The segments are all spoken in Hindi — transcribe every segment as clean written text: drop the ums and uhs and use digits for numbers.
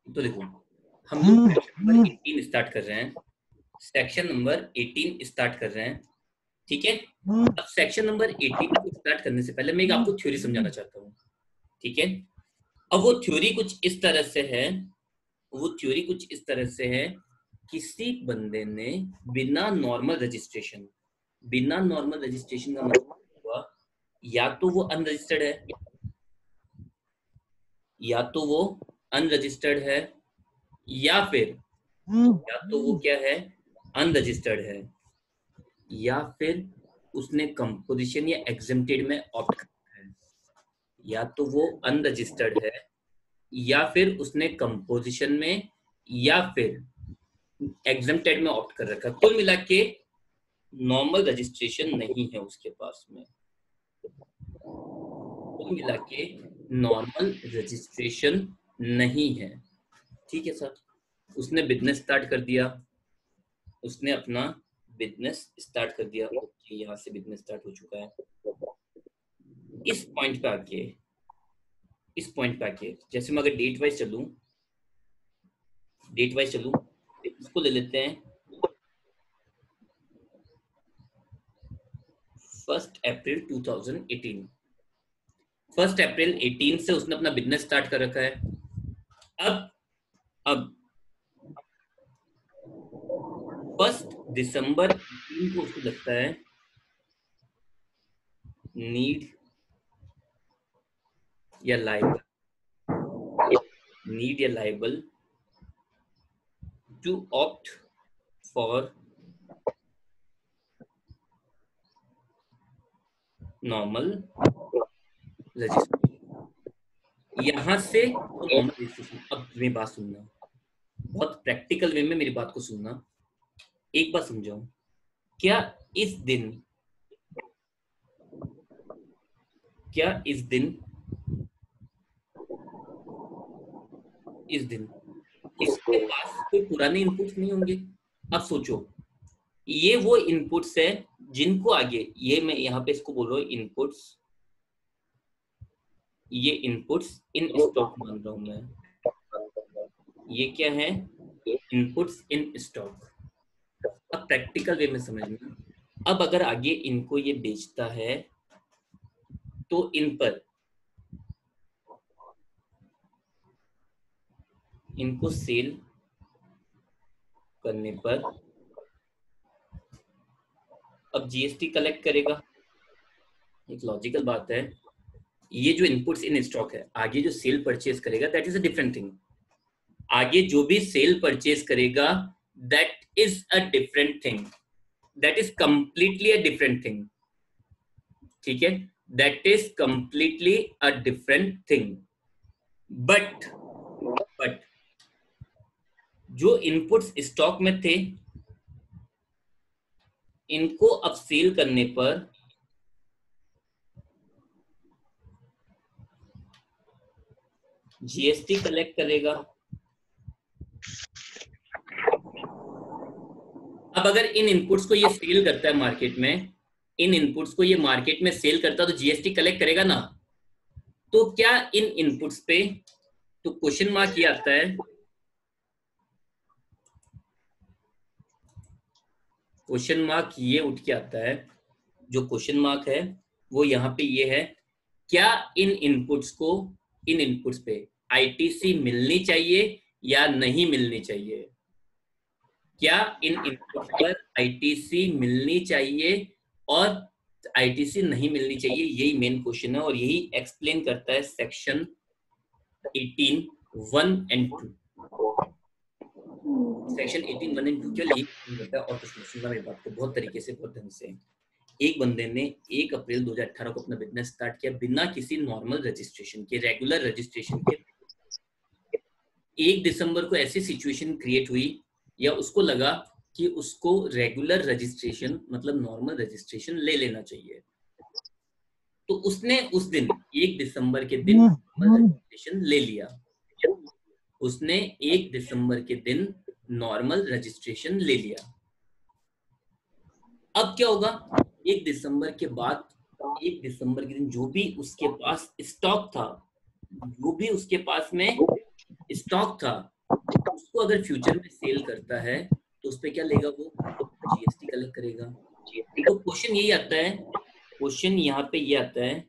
तो देखो, हम लोग सेक्शन नंबर 18 स्टार्ट कर रहे हैं, सेक्शन नंबर 18 स्टार्ट कर रहे हैं, ठीक है। अब सेक्शन नंबर 18 को स्टार्ट करने से पहले मैं एक आपको थ्योरी समझाना चाहता हूँ, ठीक है। अब वो थ्योरी कुछ इस तरह से है, वो थ्योरी कुछ इस तरह से है, किसी बंदे ने बिना नॉर्मल रजिस्ट्रेशन, बिना नॉर्मल रजिस्ट्रेशन का मतलब हुआ या तो वो अनरजिस्टर्ड है, या तो वो अनरजिस्टर्ड है, या फिर या तो वो क्या है, अनरजिस्टर्ड है, या फिर उसने कंपोजिशन या एग्जेम्प्टेड में ऑप्ट किया है, या तो वो अनरजिस्टर्ड है, या फिर उसने कंपोजिशन में या फिर एग्जेम्प्टेड में ऑप्ट कर रखा है। कुल मिला के नॉर्मल रजिस्ट्रेशन नहीं है उसके पास में, कुल मिला के नॉर्मल रजिस्ट्रेशन नहीं है, ठीक है सर। उसने बिजनेस स्टार्ट कर दिया, उसने अपना बिजनेस स्टार्ट कर दिया, ओके, यहाँ से बिजनेस स्टार्ट हो चुका है। इस पॉइंट पे आके, इस पॉइंट पे आके जैसे मैं अगर डेट वाइज चलूं, डेट वाइज चलूं, इसको ले लेते हैं 1 अप्रैल 2018। 1 अप्रैल 18 से उसने अपना बिजनेस स्टार्ट कर रखा है। अब 1 दिसंबर 18 को उसको लगता है नीड या लाइबल, नीड या liable to opt for normal registration. यहां से तो नॉर्मल रजिस्ट्रेशन। अब मेरी बात सुनना, बहुत प्रैक्टिकल वे में मेरी बात को सुनना, एक बात समझाओ, क्या इस दिन, क्या इस दिन इसके पास कोई पुराने इनपुट्स नहीं होंगे? अब सोचो, ये वो इनपुट्स है जिनको आगे, ये मैं यहाँ पे इसको बोल रहा हूँ इनपुट्स, ये इनपुट्स इन स्टॉक मान रहा हूं मैं, ये क्या है, इनपुट्स इन स्टॉक। अब प्रैक्टिकल वे में समझना, अब अगर आगे इनको ये बेचता है तो इन पर, इनको सेल करने पर अब जीएसटी कलेक्ट करेगा। एक लॉजिकल बात है, ये जो इनपुट्स इन स्टॉक है, आगे जो सेल परचेज करेगा that is a different thing, आगे जो भी सेल परचेज करेगा that is a different thing, that is completely a different thing, ठीक है, that is completely a different thing. But जो इनपुट्स स्टॉक में थे, इनको अब सेल करने पर जीएसटी कलेक्ट करेगा। अब अगर इन इनपुट्स को ये सेल करता है मार्केट में, इन इनपुट्स को ये मार्केट में सेल करता है तो जीएसटी कलेक्ट करेगा ना। तो क्या इन इनपुट्स पे, तो क्वेश्चन मार्क ये आता है, क्वेश्चन मार्क ये उठ के आता है, जो क्वेश्चन मार्क है वो यहाँ पे ये है, क्या इन इनपुट्स को, इन इनपुट्स पे आईटीसी मिलनी चाहिए या नहीं मिलनी चाहिए, क्या इन इनपुट्स पर आईटीसी मिलनी चाहिए और आईटीसी नहीं मिलनी चाहिए, यही मेन क्वेश्चन है और यही एक्सप्लेन करता है सेक्शन 18 1 एंड 2। सेक्शन 18 1 एंड 2 क्या यही करता है और कुछ नहीं। सुनना मेरी बात को बहुत तरीके से, बहुत ढंग से। एक बंदे ने 1 अप्रैल 2018 को अपना बिजनेस स्टार्ट किया बिना किसी नॉर्मल रजिस्ट्रेशन के, रेगुलर रजिस्ट्रेशन के। 1 दिसंबर को ऐसी सिचुएशन क्रिएट हुई या उसको लगा कि उसको रेगुलर रजिस्ट्रेशन मतलब नॉर्मल रजिस्ट्रेशन ले लेना चाहिए, तो उसने उस दिन 1 दिसंबर के दिन नॉर्मल रजिस्ट्रेशन ले लिया, उसने 1 दिसंबर के दिन नॉर्मल रजिस्ट्रेशन ले लिया। अब क्या होगा, 1 दिसंबर के बाद, 1 दिसंबर के दिन जो भी उसके पास स्टॉक था, जो भी उसके पास में स्टॉक था, को अगर फ्यूचर में सेल करता है तो उस पे क्या लेगा, वो जीएसटी कलेक्ट करेगा। तो क्वेश्चन यही आता है, क्वेश्चन यहाँ पे ये आता है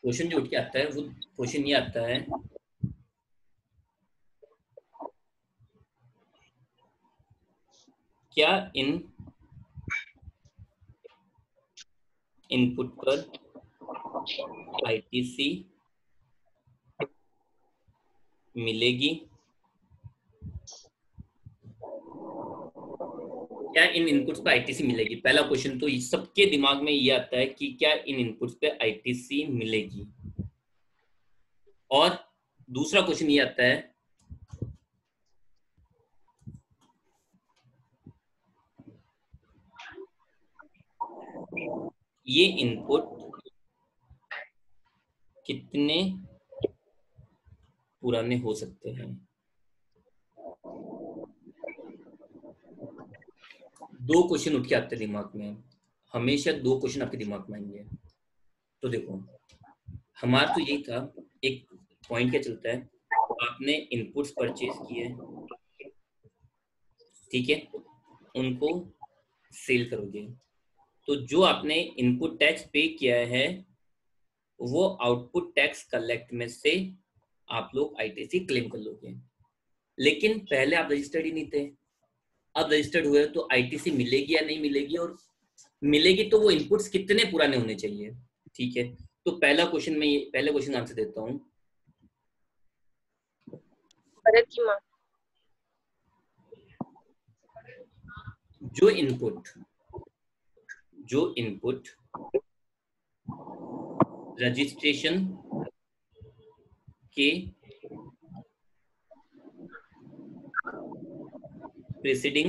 क्वेश्चन जो उठ के आता है वो क्वेश्चन ये आता है क्या इन इनपुट पर आईटीसी मिलेगी, क्या इन इनपुट्स पे आईटीसी मिलेगी। पहला क्वेश्चन तो सबके दिमाग में ये आता है कि क्या इन इनपुट्स पे आईटीसी मिलेगी। और दूसरा क्वेश्चन ये आता है ये इनपुट कितने पुराने हो सकते हैं। दो क्वेश्चन उठ के आते हैं दिमाग में, हमेशा दो क्वेश्चन आपके दिमाग में आएंगे। तो देखो हमारा तो यही था, एक पॉइंट क्या चलता है, आपने इनपुट्स परचेज किए, ठीक है, उनको सेल करोगे, तो जो आपने इनपुट टैक्स पे किया है वो आउटपुट टैक्स कलेक्ट में से आप लोग आईटीसी क्लेम कर लोगे। लेकिन पहले आप रजिस्टर्ड ही नहीं थे, अब रजिस्टर्ड हुए तो आईटीसी मिलेगी या नहीं मिलेगी, और मिलेगी तो वो इनपुट्स कितने पुराने होने चाहिए। ठीक है, तो पहला क्वेश्चन में पहले क्वेश्चन आंसर देता हूँ। जो इनपुट रजिस्ट्रेशन के प्रीसीडिंग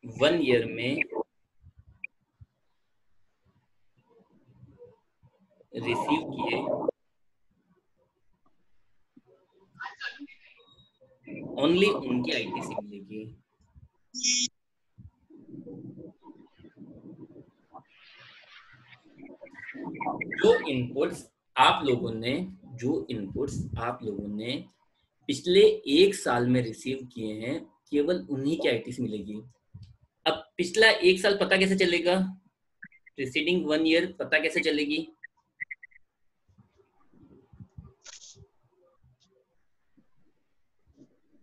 1 ईयर में रिसीव किए, ओनली उनकी आईटीसी मिलेगी। जो इनपुट्स आप लोगों ने पिछले 1 साल में रिसीव किए हैं, केवल उन्हीं की आईटीसी मिलेगी। अब पिछला 1 साल पता कैसे चलेगा, प्रीसीडिंग 1 ईयर पता कैसे चलेगी,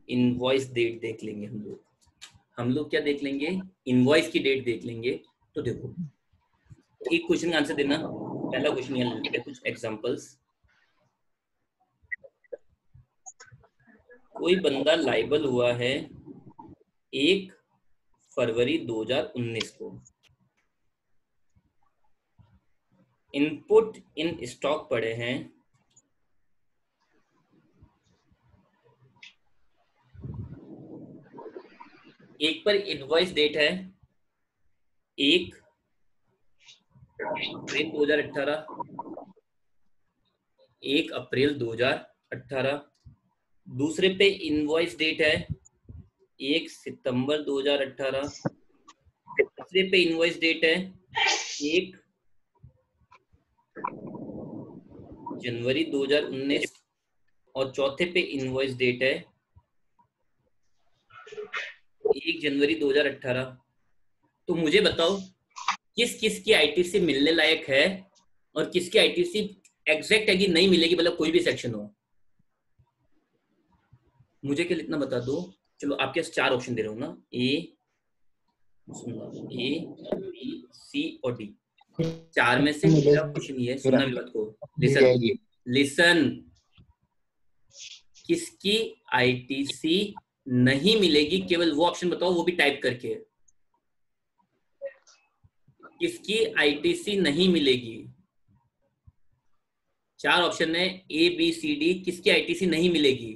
इनवॉइस डेट देख लेंगे हम लोग क्या देख लेंगे, इनवॉइस की डेट देख लेंगे। तो देखो एक क्वेश्चन का आंसर देना, पहला क्वेश्चन यहाँ लेते हैं कुछ एग्जांपल्स। कोई बंदा लाइबल हुआ है 1 फरवरी 2019 को, इनपुट इन स्टॉक पड़े हैं 1 पर इनवॉइस डेट है 1 अप्रैल 2018, 1 अप्रैल 2018। दूसरे पे इनवॉइस डेट है 1 सितंबर 2018, तीसरे पे इनवॉइस डेट है 1 जनवरी 2019 और चौथे पे इनवॉइस डेट है 1 जनवरी 2018। तो मुझे बताओ किस किस की आईटीसी मिलने लायक है और किसकी आईटीसी एग्जैक्ट है कि नहीं मिलेगी, मतलब कोई भी सेक्शन हो। मुझे क्या लिखना बता दो। चलो आपके पास 4 ऑप्शन दे रहा हूँ ना, ए बी सी और डी। 4 में से मेरा क्वेश्चन ये है, सुनना भी बात को, लिसन, किसकी आईटीसी नहीं मिलेगी, केवल वो ऑप्शन बताओ, वो भी टाइप करके। किसकी आईटीसी नहीं मिलेगी, 4 ऑप्शन है ए बी सी डी, किसकी आईटीसी नहीं मिलेगी।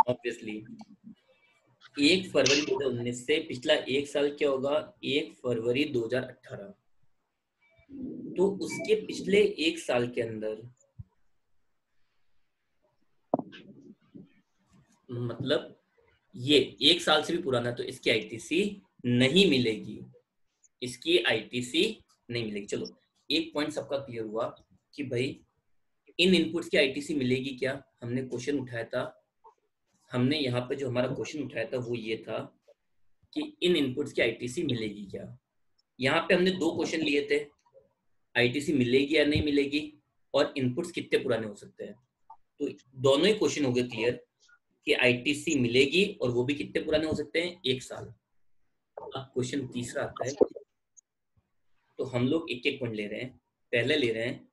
ऑब्वियसली 1 फरवरी 2019 से पिछला एक साल क्या होगा? 1 फरवरी 2018। तो उसके पिछले एक साल के अंदर मतलब ये एक साल से भी पुराना, तो इसकी आईटीसी नहीं मिलेगी, इसकी आईटीसी नहीं मिलेगी। चलो एक पॉइंट सबका क्लियर हुआ कि भाई इन इनपुट्स की आईटीसी मिलेगी क्या? हमने क्वेश्चन उठाया था, हमने यहाँ पे जो हमारा क्वेश्चन उठाया था वो ये था कि इन इनपुट्स की आईटीसी मिलेगी क्या। यहाँ पे हमने दो क्वेश्चन लिए थे, आईटीसी मिलेगी या नहीं मिलेगी और इनपुट्स कितने पुराने हो सकते हैं। तो दोनों ही क्वेश्चन हो गए क्लियर कि आईटीसी मिलेगी और वो भी कितने पुराने हो सकते हैं? एक साल। अब क्वेश्चन तीसरा आता है, तो हम लोग एक एक पॉइंट ले रहे हैं। पहले ले रहे हैं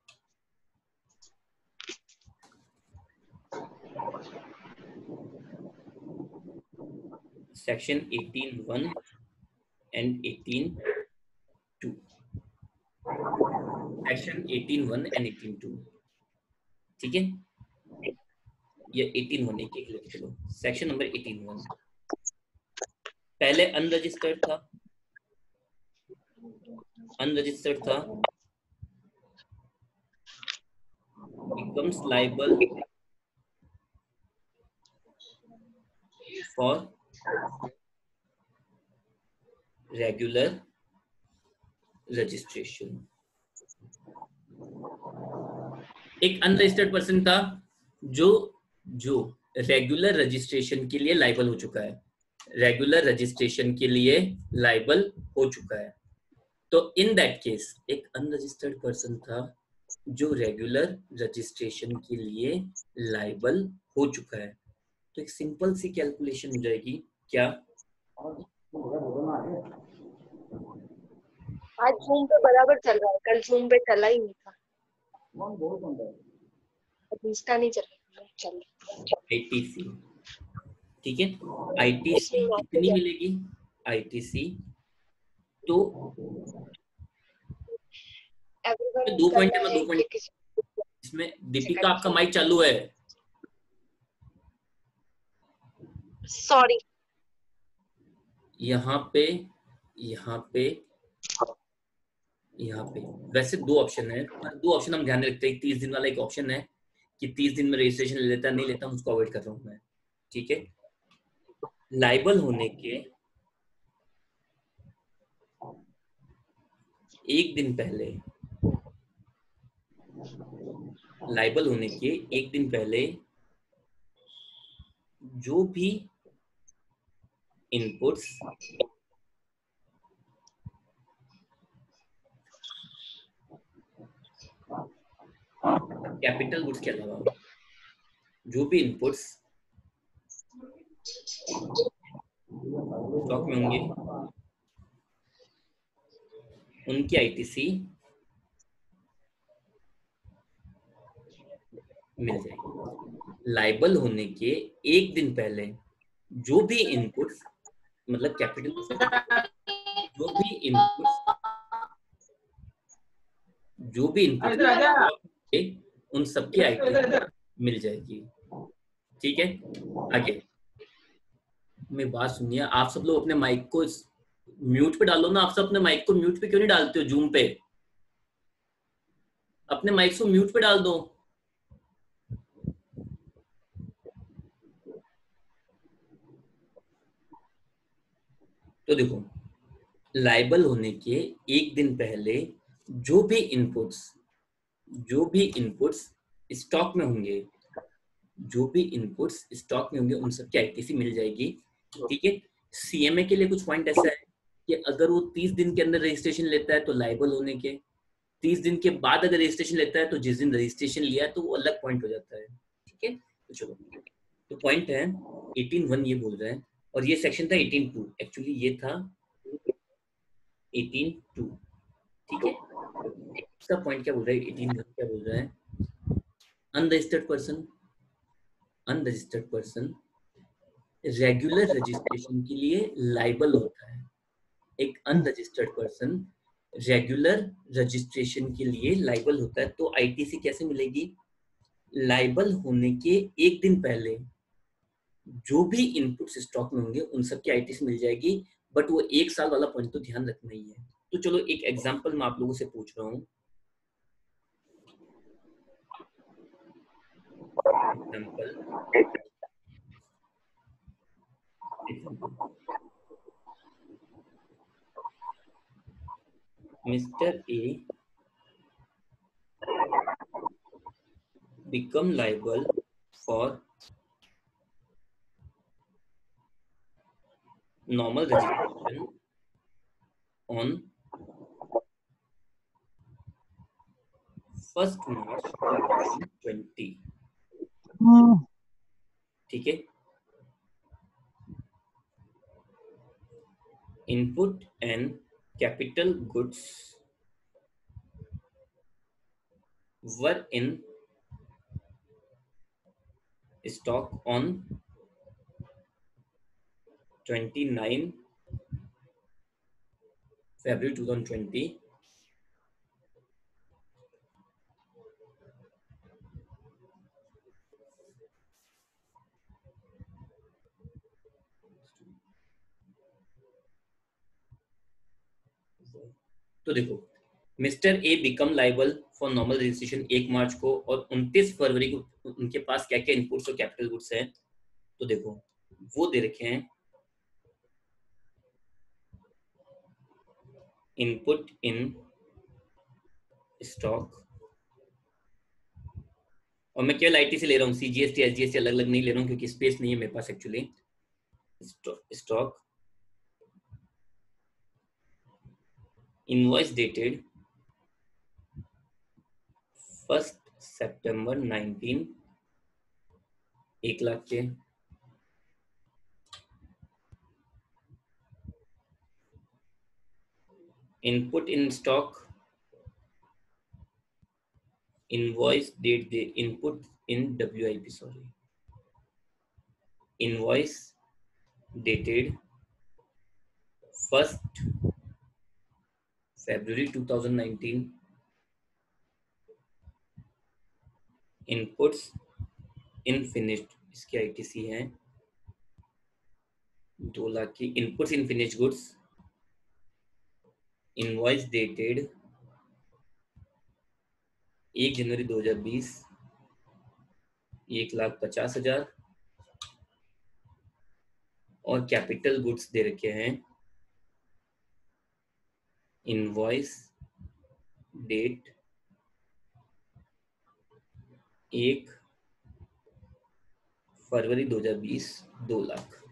सेक्शन 18(1) एंड 18(2). सेक्शन 18(1) एंड 18(2), ठीक है। ये 18(1) एक एक लेके चलो। सेक्शन नंबर 18(1) पहले अनरजिस्टर्ड था, अनरजिस्टर्ड था, becomes liable for regular registration। एक अनरजिस्टर्ड पर्सन था जो जो रेगुलर रजिस्ट्रेशन के लिए लाइबल हो चुका है, रेगुलर रजिस्ट्रेशन के लिए लाइबल हो चुका है। तो इन दैट केस एक अनरजिस्टर्ड पर्सन था जो रेगुलर रजिस्ट्रेशन के लिए लाइबल हो चुका है। तो एक सिंपल सी कैलकुलेशन हो जाएगी क्या? आज जूम पे बराबर चल रहा है, कल जूम पे चला ही नहीं था, इंस्टा नहीं चल रहा। आईटीसी, ठीक है। आईटीसी कितनी मिलेगी? आईटीसी तो दो पॉइंट है, मैं दो पॉइंट इसमें। दीपिका आपका माइक चालू है? सॉरी। यहाँ पे यहाँ पे यहाँ पे वैसे दो ऑप्शन है, दो ऑप्शन हम ध्यान रखते हैं। 30 दिन वाला एक ऑप्शन है कि 30 दिन में रजिस्ट्रेशन ले लेता नहीं लेता, उसको अवॉइड कर रहा हूँ मैं, ठीक है। लाइबल होने के एक दिन पहले, लाइबल होने के एक दिन पहले जो भी इनपुट्स कैपिटल गुड्स के अलावा जो भी इनपुट्स स्टॉक में होंगे उनकी आईटीसी मिल जाएगी। लाइबल होने के एक दिन पहले जो भी इनपुट्स, मतलब कैपिटल जो भी इनपुट्स उन सबकी आईटीसी मिल जाएगी, ठीक है। आगे मैं बात सुनिए, आप सब लोग अपने माइक को म्यूट पे डालो ना। आप सब अपने माइक को म्यूट पे क्यों नहीं डालते हो? जूम पे अपने माइक को म्यूट पे डाल दो। तो देखो, लाइबल होने के एक दिन पहले जो भी इनपुट्स स्टॉक में होंगे, जो भी इनपुट्स स्टॉक में होंगे उन सबकी आईटीसी मिल जाएगी, ठीक है। सीएमए के लिए कुछ पॉइंट ऐसा है कि अगर वो 30 दिन के अंदर रजिस्ट्रेशन लेता है तो लाइबल होने के, 30 दिन के बाद अगर रजिस्ट्रेशन लेता है तो जिस दिन रजिस्ट्रेशन लिया तो वो अलग पॉइंट हो जाता है, ठीक है। तो चलो, तो पॉइंट है 18(1) ये बोल रहा है, और ये सेक्शन था 18(2), एक्चुअली ये था 18(2), ठीक है। इसका पॉइंट क्या बोल रहा है? 18(1) क्या बोल रहा है? Unregistered person unregistered person regular registration के लिए लाइबल होता है। एक अनरजिस्टर्ड पर्सन रेगुलर रजिस्ट्रेशन के लिए लाइबल होता है। तो आईटीसी कैसे मिलेगी? लाइबल होने के एक दिन पहले जो भी इनपुट्स स्टॉक में होंगे उन सब की आईटीसी मिल जाएगी, बट वो एक साल वाला पॉइंट तो ध्यान रखना ही है। तो चलो एक एग्जांपल मैं आप लोगों से पूछ रहा हूँ। Mister A become liable for normal registration on 1st March 2020। ठीक है। Input and capital goods were in stock on 29 February 2020। तो देखो, mister A become liable for normal registration 1 मार्च को, और 29 फरवरी को उनके पास क्या क्या इनपुट्स और कैपिटल गुड्स है। तो देखो वो दे रखे हैं, इनपुट इन स्टॉक, और मैं केवल आईटी से ले रहा हूँ, सीजीएसटी एसजीएसटी अलग अलग नहीं ले रहा हूँ क्योंकि स्पेस नहीं है मेरे पास एक्चुअली। स्टॉक इनवॉइस डेटेड 1 सितंबर 19, 1 लाख के। Input in stock invoice date दे, input in WIP, sorry, invoice dated 1 February 2019, inputs in finished, इसकी आईटीसी है 2 लाख की। Inputs in finished goods invoice dated 1 जनवरी 2020, 1,50,000, और कैपिटल गुड्स दे रखे हैं इनवॉइस डेट 1 फरवरी 2020, 2 लाख।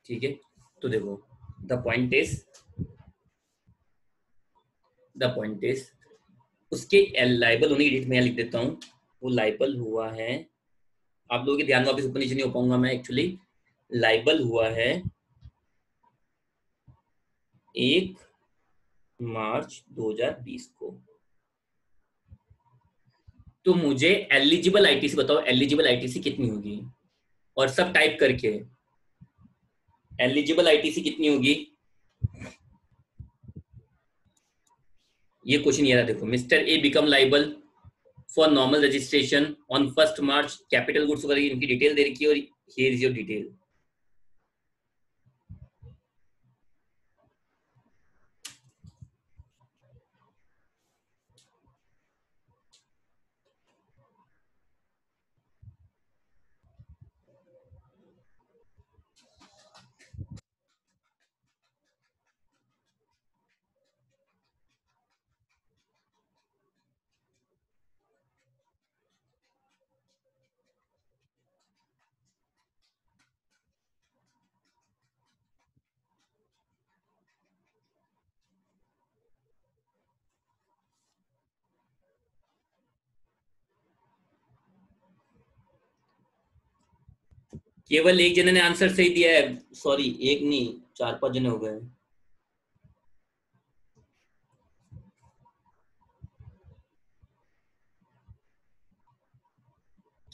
ठीक है। तो देखो द पॉइंट इज उसके लाइबल होने की डेट मैं लिख देता हूँ। वो लाइबल हुआ है, आप लोगों के ध्यान वापस ऊपर नीचे नहीं हो पाऊंगा मैं एक्चुअली। लाइबल हुआ है 1 मार्च 2020 को। तो मुझे एलिजिबल आईटीसी बताओ, एलिजिबल आईटीसी कितनी होगी, और सब टाइप करके। एलिजिबल आईटीसी कितनी होगी, ये क्वेश्चन ये रहा। देखो, mister A become liable for normal registration on 1 March, capital goods वगैरह इनकी डिटेल दे रखी है, और हियर इज योर डिटेल। केवल एक जने ने आंसर सही दिया है, सॉरी एक नहीं, 4-5 जने हो गए।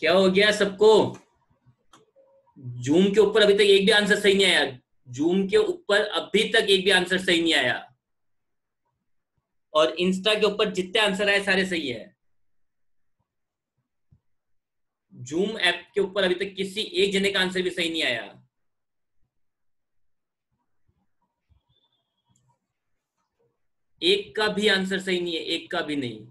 क्या हो गया सबको? जूम के ऊपर अभी तक एक भी आंसर सही नहीं आया। जूम के ऊपर अभी तक एक भी आंसर सही नहीं आया, और इंस्टा के ऊपर जितने आंसर आए सारे सही है। जूम ऐप के ऊपर अभी तक किसी एक जने का आंसर भी सही नहीं आया। एक का भी आंसर सही नहीं है, एक का भी नहीं।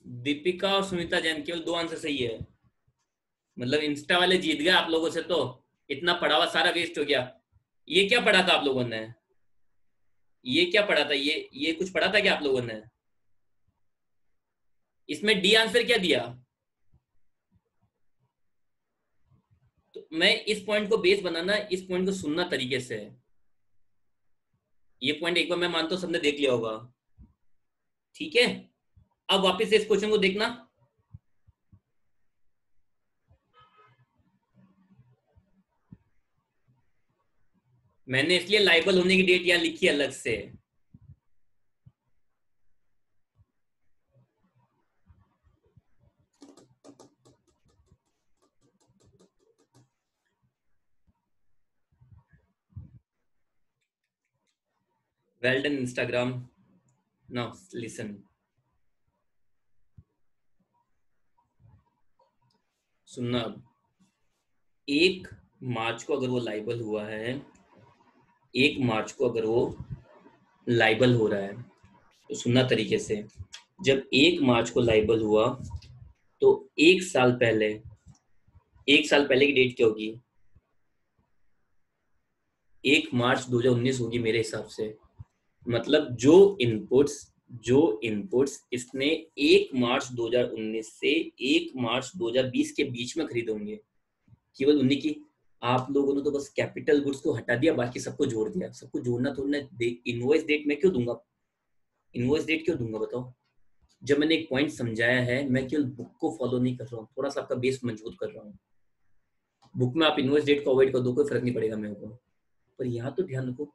दीपिका और सुनीता जैन केवल दो आंसर सही है। मतलब इंस्टा वाले जीत गए आप लोगों से, तो इतना पढ़ा हुआ सारा वेस्ट हो गया। ये क्या पढ़ा था आप लोगों ने? ये क्या पढ़ा था? ये कुछ पढ़ा था क्या आप लोगों ने? इसमें डी आंसर क्या दिया? तो मैं इस पॉइंट को बेस बनाना, इस पॉइंट को सुनना तरीके से है। ये पॉइंट एक बार मैं मानता हूं सबने देख लिया होगा, ठीक है। अब वापस से इस क्वेश्चन को देखना। मैंने इसलिए लाइबल होने की डेट यहां लिखी अलग से। Well done Instagram. Now listen, सुनना। अब 1 मार्च को अगर वो लाइबल हुआ है, 1 मार्च को अगर वो लाइबल हो रहा है, तो सुनना तरीके से। जब 1 मार्च को लाइबल हुआ, तो 1 साल पहले, 1 साल पहले की डेट क्या होगी? 1 मार्च 2019 होगी मेरे हिसाब से। मतलब जो इनपुट्स इसने 1 मार्च 2019 से 1 मार्च 2020 के बीच में खरीदे होंगे, केवल उन्हीं की। आप लोगों ने तो बस कैपिटल गुड्स को हटा दिया, बाकी सबको जोड़ दिया। सबको जोड़ना थोड़ा ना। इनवॉइस डेट मैं क्यों दूंगा? इनवॉइस डेट क्यों दूंगा बताओ? जब मैंने एक पॉइंट समझाया है, मैं केवल बुक को फॉलो नहीं कर रहा हूँ, थोड़ा सा आपका बेस मजबूत कर रहा हूँ। बुक में आप इनवॉइस डेट को अवॉइड कर दो, कोई फर्क नहीं पड़ेगा मेरे को। पर यहाँ तो ध्यान रखो,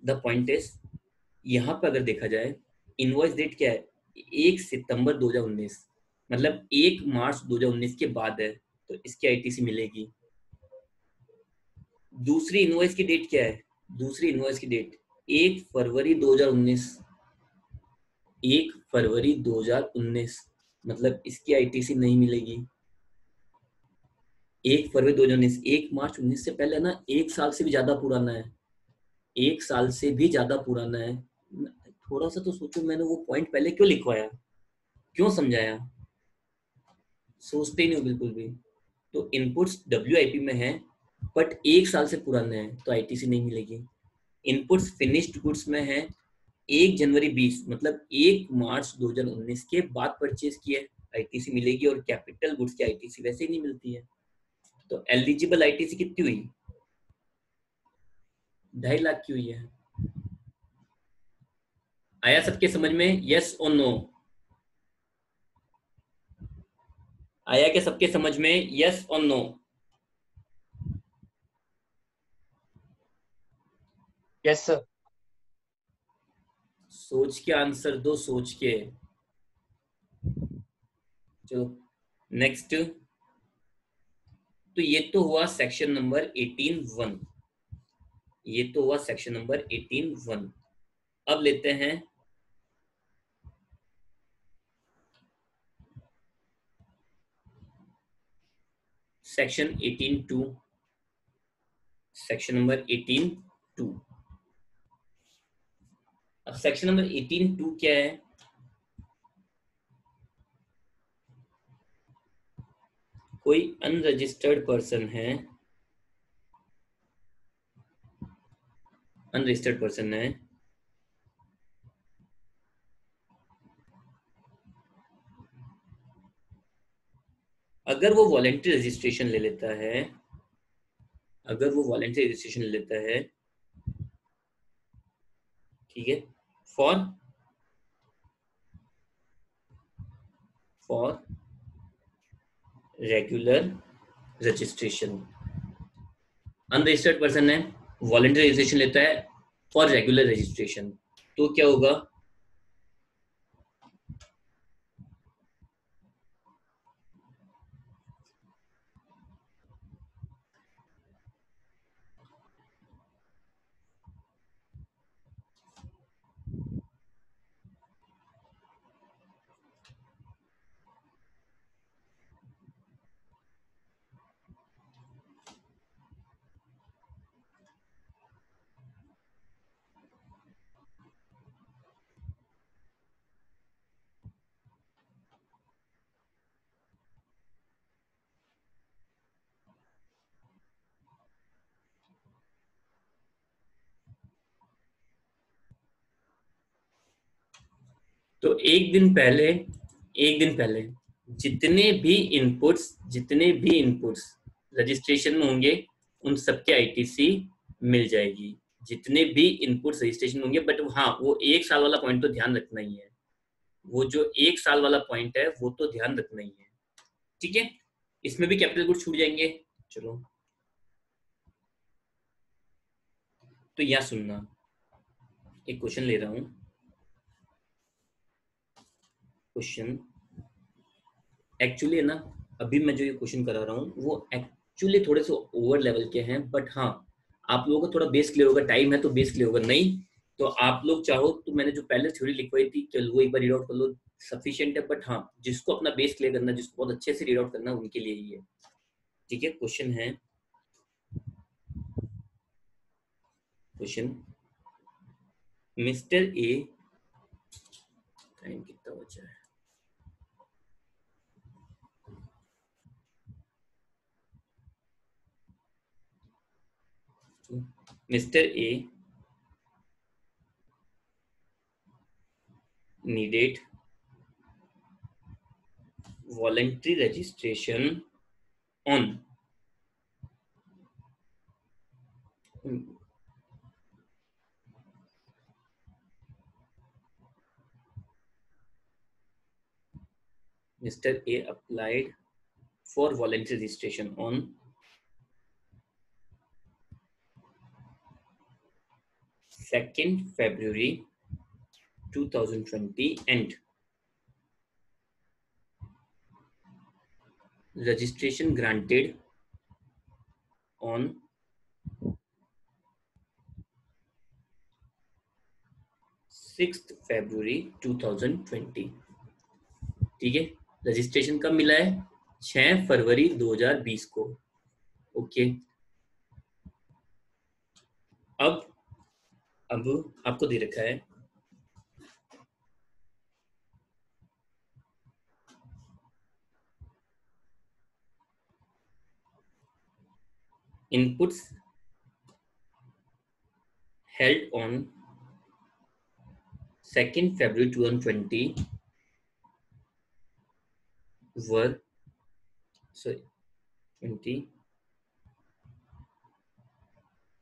द पॉइंट इज, यहाँ पे अगर देखा जाए, इनवॉइस डेट क्या है? 1 सितंबर 2019, मतलब 1 मार्च 2019 के बाद है, तो इसकी आईटीसी मिलेगी। दूसरी इनवॉइस की डेट क्या है? दूसरी इनवॉइस की डेट 1 फरवरी 2019, 1 फरवरी 2019, मतलब इसकी आईटीसी नहीं मिलेगी। 1 फरवरी 2019, 1 मार्च 2019 से पहले ना, 1 साल से भी ज्यादा पुराना है। 1 साल से भी ज्यादा पुराना है। थोड़ा सा तो सोचो, मैंने वो पॉइंट पहले क्यों लिखवाया, क्यों समझाया? सोचते ही नहीं हो बिल्कुल भी। तो इनपुट्स डब्ल्यूआईपी में है, बट 1 साल से पुराने हैं, तो आईटीसी नहीं मिलेगी। इनपुट्स फिनिश्ड गुड्स में है, 1 जनवरी 20, मतलब 1 मार्च 2019 के बाद परचेज किए, आईटीसी मिलेगी। और कैपिटल गुड्स की आईटीसी वैसे ही नहीं मिलती है। तो एलिजिबल आईटीसी कितनी हुई? 2.5 लाख की हुई है। आया सबके समझ में? यस और नो? आया क्या सबके समझ में? यस और नो? Yes sir. सोच के आंसर दो, सोच के। चलो नेक्स्ट। तो ये तो हुआ सेक्शन नंबर 18(1). ये तो हुआ सेक्शन नंबर 18(1). अब लेते हैं सेक्शन 18(2). Section number 18(2). अब सेक्शन नंबर 18(2) क्या है? कोई अनरजिस्टर्ड पर्सन है, अनरजिस्टर्ड पर्सन है, अगर वो वॉलंटरी रजिस्ट्रेशन ले लेता है, अगर वो वॉलंटरी रजिस्ट्रेशन ले लेता है, ठीक है, for regular registration, unregistered person है, वॉलंटरी रजिस्ट्रेशन लेता है फॉर रेगुलर रजिस्ट्रेशन, तो क्या होगा? तो एक दिन पहले जितने भी इनपुट्स रजिस्ट्रेशन में होंगे उन सबके आईटीसी मिल जाएगी, जितने भी इनपुट्स रजिस्ट्रेशन होंगे। बट हाँ, वो 1 साल वाला पॉइंट तो ध्यान रखना ही है, वो जो 1 साल वाला पॉइंट है वो तो ध्यान रखना ही है। ठीक है, इसमें भी कैपिटल गुड्स छूट जाएंगे। चलो, तो यहाँ सुनना, एक क्वेश्चन ले रहा हूं। क्वेश्चन एक्चुअली है ना, अभी मैं जो ये क्वेश्चन करा रहा हूँ वो एक्चुअली थोड़े से ओवर लेवल के हैं, बट हाँ आप लोगों को थोड़ा बेस क्लियर होगा, टाइम है तो बेस क्लियर होगा, नहीं तो आप लोग चाहो तो मैंने जो पहले थ्योरी लिखवाई थी चलो वो एक बार रीड आउट कर लो, सफिशिएंट है। बट हाँ, जिसको अपना बेस क्लियर करना, जिसको बहुत अच्छे से रीड आउट करना, उनके लिए ही है। ठीक है, क्वेश्चन है, क्वेश्चन, मिस्टर ए, टाइम कितना बचा है? Mister A needed voluntary registration on Mr. A applied for voluntary registration on 2nd February 2020 and registration granted on 6th February 2020। ठीक है, रजिस्ट्रेशन कब मिला है? 6 फरवरी 2020 को। ओके, अब आपको दे रखा है inputs held on 2nd February 2020 were 20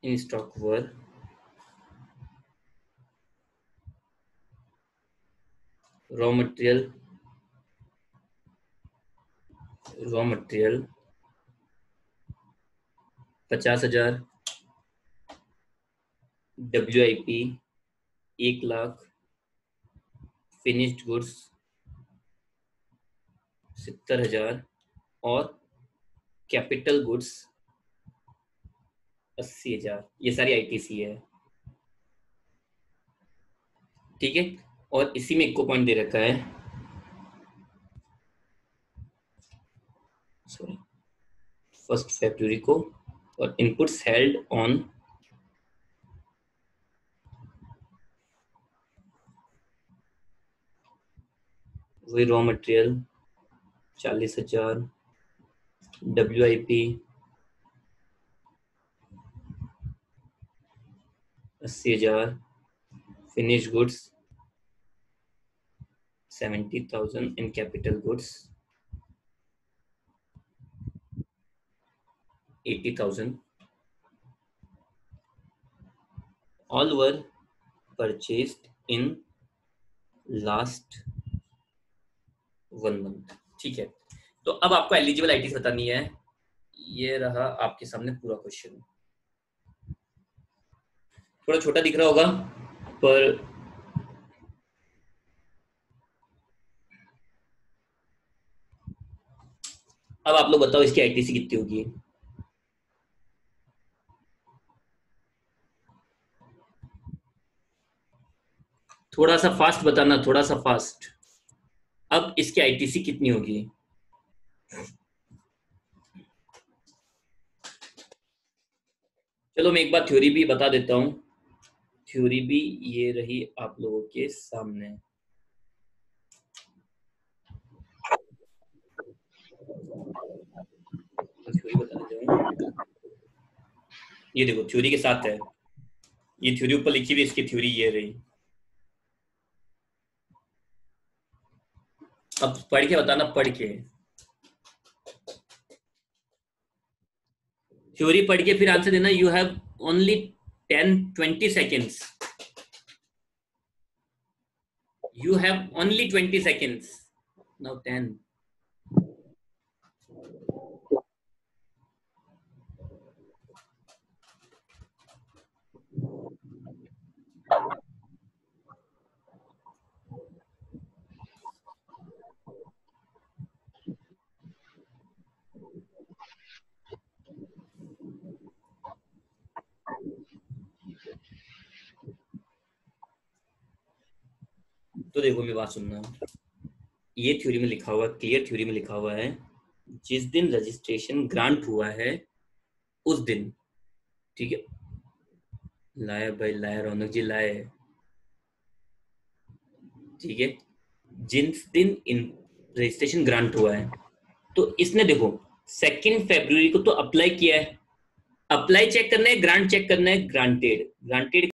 in stock were raw material 50,000, WIP 1,00,000, finished goods 70,000 और कैपिटल गुड्स 80,000। ये सारी आईटीसी है। ठीक है, और इसी में एक को पॉइंट दे रखा है, सॉरी 1st February को, और इनपुट्स हेल्ड ऑन वही raw material 40,000, WIP 80,000, finish goods 70,000 and capital goods 80,000. All were purchased in last 1 month. ठीक है, तो अब आपको एलिजिबल आईटीज बतानी है। ये रहा आपके सामने पूरा क्वेश्चन। थोड़ा छोटा दिख रहा होगा, पर अब आप लोग बताओ इसकी आईटीसी कितनी होगी। थोड़ा सा फास्ट बताना, थोड़ा सा फास्ट। अब इसकी आईटीसी कितनी होगी? चलो मैं एक बार थ्योरी भी बता देता हूँ। थ्योरी भी ये रही आप लोगों के सामने। थ्योरी बता देता हूँ, ये देखो थ्योरी के साथ है, ये थ्योरी ऊपर लिखी हुई, इसकी थ्योरी ये रही। अब पढ़ के बताना, पढ़ के थ्योरी पढ़ के फिर आंसर देना। You have only 10-20 seconds, you have only 20 seconds now। 10, तो देखो मेरी बात सुनना, ये थ्योरी में लिखा हुआ, क्लियर थ्योरी में लिखा हुआ है, जिस दिन रजिस्ट्रेशन ग्रांट हुआ है उस दिन, ठीक है, लाए भाई लाए, रौनक जी लाए, ठीक है, जिस दिन रजिस्ट्रेशन ग्रांट हुआ है, तो इसने देखो 2 फरवरी को तो अप्लाई किया है। अप्लाई चेक करना है, ग्रांट चेक करना है, ग्रांटेड, ग्रांटेड